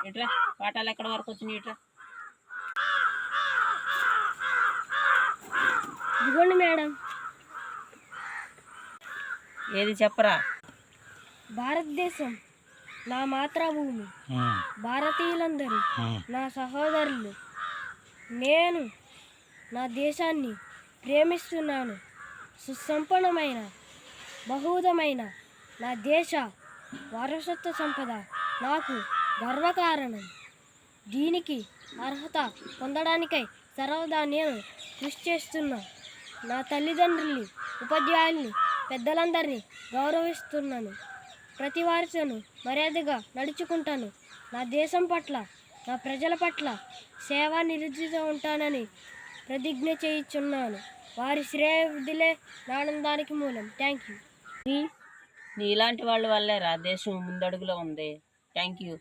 ఇట్రా పాఠాలు ఎక్కడ వరకు వచ్చినాయి? ఇట్రా. ఇదిగోండి మేడం. ఏది చెప్పరా? భారతదేశం నా మాతృభూమి, భారతీయులందరూ నా సహోదరులు. నేను నా దేశాన్ని ప్రేమిస్తున్నాను. సుసంపన్నమైన బహుదమైన నా దేశ వారసత్వ సంపద నాకు గర్వకారణం. దీనికి అర్హత పొందడానికై సర్వదా నేను కృషి చేస్తున్నా. నా తల్లిదండ్రుల్ని, ఉపాధ్యాయుల్ని, పెద్దలందరినీ గౌరవిస్తున్నాను. ప్రతి వారితోనూ మర్యాదగా నడుచుకుంటాను. నా దేశం పట్ల, నా ప్రజల పట్ల సేవా నిరుద్ధితో ఉంటానని ప్రతిజ్ఞ చేయుచున్నాను. వారి శ్రేయోభివృద్ధిలే నా ఆనందానికి మూలం. Thank you. నీలాంటి వాళ్ళ వల్లేరా దేశం ముందడుగులో ఉంది. Thank you.